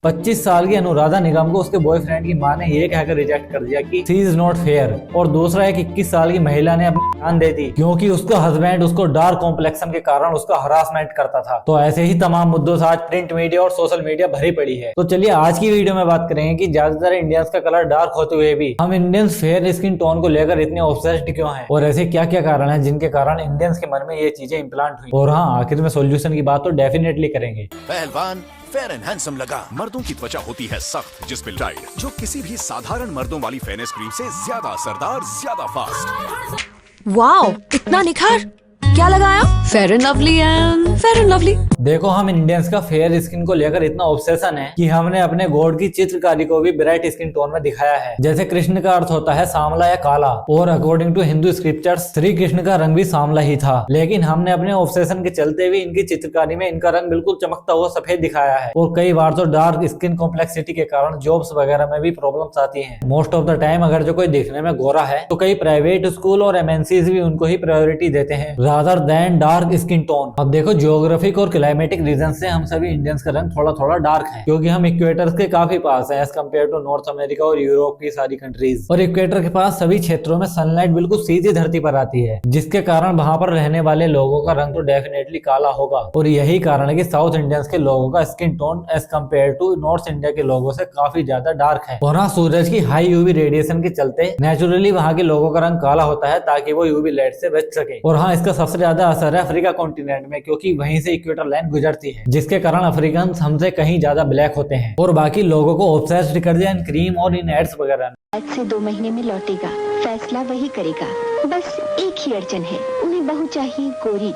25 साल की अनुराधा निगम को उसके बॉयफ्रेंड की मां ने ये कहकर रिजेक्ट कर दिया कि शी इज नॉट फेयर। और दूसरा एक 21 साल की महिला ने अपनी जान दे दी क्योंकि उसका हस्बैंड उसको डार्क कॉम्प्लेक्शन के कारण उसका हरासमेंट करता था। तो ऐसे ही तमाम मुद्दों से आज प्रिंट मीडिया और सोशल मीडिया भरी पड़ी है। तो चलिए आज की वीडियो में बात करेंगे कि ज्यादातर इंडियंस का कलर डार्क होते हुए भी हम इंडियंस फेयर स्किन टोन को लेकर इतने ऑब्सेस्ड क्यों हैं और ऐसे क्या क्या कारण है जिनके कारण इंडियंस के मन में ये चीजें इम्प्लांट हुई। और हाँ, आखिर में सोल्यूशन की बात तो डेफिनेटली करेंगे। पहलवान फेयर एंड हैंडसम लगा। मर्दों की त्वचा होती है सख्त, जिसमें टाइट, जो किसी भी साधारण मर्दों वाली फेयरनेस क्रीम से ज्यादा असरदार, ज्यादा फास्ट। वाओ, इतना निखार! क्या लगाया? Fair and lovely and fair and lovely. देखो, हम इंडियंस का फेयर स्किन को लेकर इतना ऑब्सेशन है कि हमने अपने गॉड की चित्रकारी को भी ब्राइट स्किन टोन में दिखाया है। जैसे कृष्ण का अर्थ होता है सांवला या काला, और according to Hindu scriptures Shri Krishna का रंग भी सांवला ही था। लेकिन हमने अपने ऑब्सेशन के चलते हुए इनकी चित्रकारी में इनका रंग बिल्कुल चमकता हुआ सफेद दिखाया है। और कई बार तो डार्क स्किन कॉम्प्लेक्सिटी के कारण जॉब्स वगैरह में भी प्रॉब्लम्स आती है। मोस्ट ऑफ द टाइम अगर जो कोई दिखने में गोरा है तो कई प्राइवेट स्कूल और एमएनसीज भी उनको ही प्रायोरिटी देते हैं rather than dark skin tone. अब देखो, जियोग्राफिक और क्लाइमेटिक रीजन से हम सभी इंडियंस का रंग थोड़ा थोड़ा डार्क है क्योंकि हम इक्वेटर के काफी पास है as compare to North America और यूरोप की सारी कंट्रीज। और इक्वेटर के पास सभी क्षेत्रों में सनलाइट बिल्कुल सीधी धरती पर आती है, जिसके कारण वहां पर रहने वाले लोगों का रंग तो डेफिनेटली काला होगा। और यही कारण है कि साउथ इंडियंस के लोगों का skin tone as compare to North India के लोगों से काफी ज्यादा डार्क है। और हाँ, सूरज की हाई यूवी रेडिएशन के चलते नेचुरली वहाँ के लोगों का रंग काला होता है ताकि वो यूवी लाइट से बच सके। और हाँ, इसका सबसे ज्यादा असर है अफ्रीका कॉन्टिनेंट में क्योंकि वहीं से इक्वेटर लाइन गुजरती है, जिसके कारण अफ्रीकन हमसे कहीं ज्यादा ब्लैक होते हैं और बाकी लोगों को ऑब्सेस्ड कर दिया इन क्रीम और इन एड्स वगैरह। आज से 2 महीने में लौटेगा, फैसला वही करेगा। बस एक ही अड़चन है, उन्हें बहू चाहिए गोरी।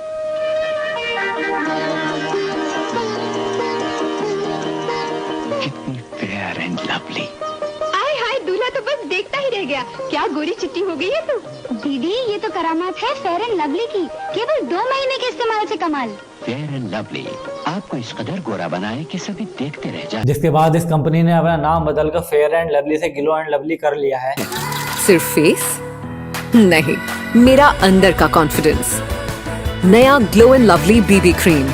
कितनी फेयर एंड लवली। आय हाय, दूल्हा तो बस देखता ही रह गया। क्या गोरी चिट्टी हो गई है तू? दीदी, ये तो करामात है फेयर एंड लवली की, केवल 2 महीने के इस्तेमाल से कमाल। फेयर एंड लवली आपको इस कदर गोरा बनाए कि सभी देखते रह जाए। जिसके बाद इस कंपनी ने अपना नाम बदलकर फेयर एंड लवली से ग्लो एंड लवली कर लिया है। सिर्फ फेस नहीं, मेरा अंदर का कॉन्फिडेंस। नया glow and lovely BB cream,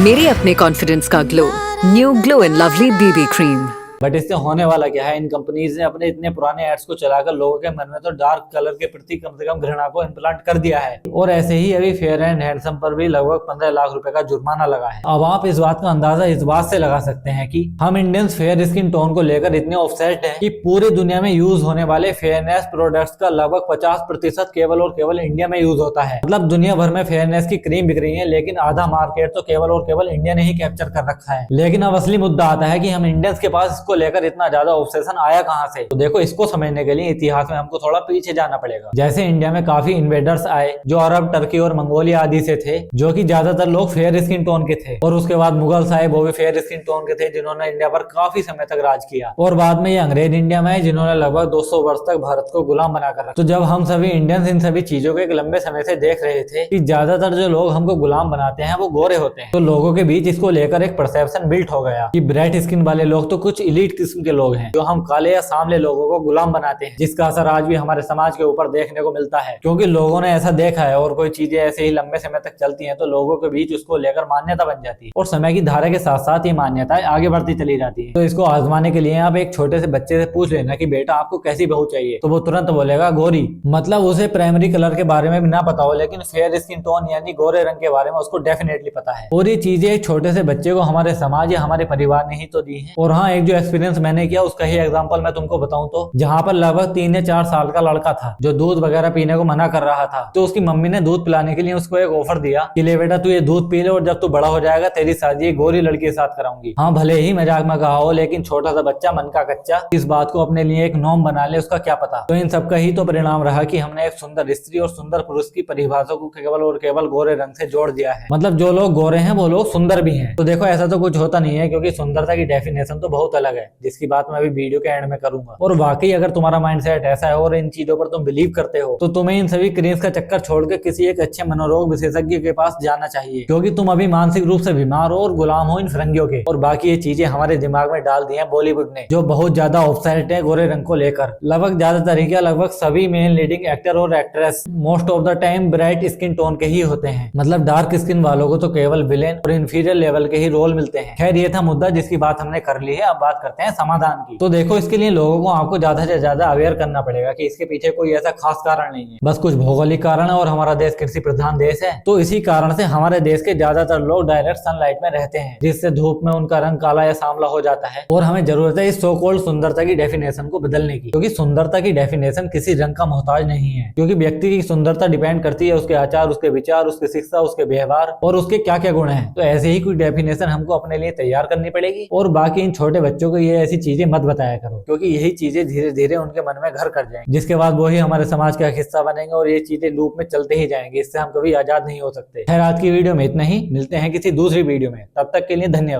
मेरे अपने कॉन्फिडेंस का glow. New glow and lovely BB cream. But इससे होने वाला क्या है, इन कंपनीज ने अपने इतने पुराने एड्स को चलाकर लोगों के मन में तो डार्क कलर के प्रति कम से कम घृणा को इम्प्लांट कर दिया है। और ऐसे ही अभी फेयर एंड हैंडसम पर भी लगभग 15 लाख रुपए का जुर्माना लगा है। अब आप इस बात का अंदाजा इस बात से लगा सकते हैं कि हम इंडियंस फेयर स्किन टोन को लेकर इतने ऑब्सेस्ड हैं कि पूरी दुनिया में यूज होने वाले फेयरनेस प्रोडक्ट्स का लगभग 50% केवल और केवल इंडिया में यूज होता है। मतलब दुनिया भर में फेयरनेस की क्रीम बिक रही है, लेकिन आधा मार्केट तो केवल और केवल इंडिया ने ही कैप्चर कर रखा है। लेकिन अब असली मुद्दा आता है कि हम इंडियंस के पास इसको लेकर इतना ज्यादा ऑब्सेशन आया कहां से। तो देखो, इसको समझने के लिए इतिहास में हमको थोड़ा पीछे जाना पड़ेगा। जैसे इंडिया में काफी इन्वेडर्स आए जो अरब, टर्की और मंगोलिया आदि से थे, जो कि ज्यादातर लोग फेयर स्किन टोन के थे। और उसके बाद मुगल्स आए, वो भी फेयर स्किन टोन के थे, जिन्होंने इंडिया पर काफी समय तक राज किया। और बाद में ये अंग्रेज इंडिया में आए, जिन्होंने लगभग 200 वर्ष तक भारत को गुलाम बनाकर रखा। तो जब हम सभी इंडियंस इन सभी चीजों को एक लंबे समय से देख रहे थे कि ज्यादातर जो लोग हमको गुलाम बनाते हैं वो गोरे होते हैं, तो लोगों के बीच इसको लेकर एक परसेप्शन बिल्ट हो गया कि ब्राइट स्किन वाले लोग तो कुछ इलीट किस्म के लोग हैं जो हम काले या सांवले लोगों को गुलाम बनाते हैं, जिसका असर आज भी हमारे समाज के ऊपर देखने को मिलता है। क्योंकि लोगों ने ऐसा देखा है और कोई चीजें ऐसे ही लंबे समय तक चलती हैं तो लोगों के बीच उसको लेकर मान्यता बन जाती है और समय की धारा के साथ साथ ये मान्यताएं आगे बढ़ती चली जाती है। तो इसको आजमाने के लिए आप एक छोटे से बच्चे से पूछ लेना कि बेटा आपको कैसी बहू चाहिए, तो वो तुरंत बोलेगा गोरी। मतलब उसे प्राइमरी कलर के बारे में भी ना पता हो, लेकिन फेयर स्किन टोन यानी गोरे रंग के बारे में उसको डेफिनेटली पता है। और ये चीजें एक छोटे से बच्चे को हमारे समाज या हमारे परिवार ने ही तो दी है। और हाँ, एक जो एक्सपीरियंस मैंने किया उसका ही एग्जाम्पल मैं तुमको बताऊं तो, जहाँ पर लगभग 3 या 4 साल का लड़का था जो दूध वगैरह पीने को मना कर रहा था, तो उसकी मम्मी ने दूध पिलाने के लिए उसको एक ऑफर दिया कि ले बेटा तू ये दूध पी ले और जब तू बड़ा हो जाएगा तेरी शादी गोरी लड़की के साथ कराऊंगी। हाँ, भले ही मजाक में कहा हो, लेकिन छोटा सा बच्चा मन का कच्चा इस बात को अपने लिए एक नॉर्म बना ले, उसका क्या पता। तो इन सबका ही तो परिणाम रहा कि हमने एक सुंदर स्त्री और सुंदर पुरुष की परिभाषा को केवल और केवल गोरे रंग से जोड़ दिया है। मतलब जो लोग गोरे हैं वो लोग सुंदर भी हैं। तो देखो, ऐसा तो कुछ होता नहीं है क्योंकि सुंदरता की डेफिनेशन तो बहुत अलग है, जिसकी बात मैं अभी वीडियो के एंड में करूंगा। और वाकई अगर तुम्हारा माइंडसेट ऐसा है और इन चीजों पर तुम बिलीव करते हो, तो तुम्हें इन सभी क्रेज का चक्कर छोड़ के किसी एक अच्छे मनोरोग विशेषज्ञ के पास जाना चाहिए, क्योंकि तुम अभी मानसिक रूप से बीमार हो और गुलाम हो इन फिरंगियों के। और बाकी ये चीजें हमारे दिमाग में डाल दी है बॉलीवुड ने, जो बहुत ज्यादा ऑब्सेस्ड है गोरे रंग को लेकर। लगभग ज्यादातर क्या लगभग सभी मेन लीडिंग एक्टर और actress most of the time bright skin tone के ही होते हैं। मतलब डार्क स्किन वालों को तो केवल विलेन और इंफीरियर लेवल के ही रोल मिलते हैं। खैर ये था मुद्दा जिसकी बात हमने कर ली है, अब बात करते हैं समाधान की। तो देखो, इसके लिए लोगों को आपको ज्यादा से ज्यादा अवेयर करना पड़ेगा कि इसके पीछे कोई ऐसा खास कारण नहीं है, बस कुछ भौगोलिक कारण है और हमारा देश कृषि प्रधान देश है, तो इसी कारण से हमारे देश के ज्यादातर लोग डायरेक्ट सनलाइट में रहते हैं, जिससे धूप में उनका रंग काला या सांवला हो जाता है। और हमें जरूरत है इस सो कॉल्ड सुंदरता की डेफिनेशन को बदलने की, क्योंकि सुंदरता की डेफिनेशन किसी रंग का मोहताज नहीं है, क्योंकि व्यक्ति की सुंदरता डिपेंड करती है उसके आचार, उसके विचार, उसकी शिक्षा, उसके व्यवहार और उसके क्या क्या गुण हैं। तो ऐसे ही कोई डेफिनेशन हमको अपने लिए तैयार करनी पड़ेगी। और बाकी इन छोटे बच्चों को ये ऐसी चीजें मत बताया करो, क्योंकि यही चीजें धीरे धीरे उनके मन में घर कर जाएंगी, जिसके बाद वही हमारे समाज का हिस्सा बनेंगे और ये चीजें लूप में चलते ही जाएंगे। इससे हम कभी आजाद नहीं हो सकते। खैर आज की वीडियो में इतना ही, मिलते हैं किसी दूसरी वीडियो में, तब तक के लिए धन्यवाद।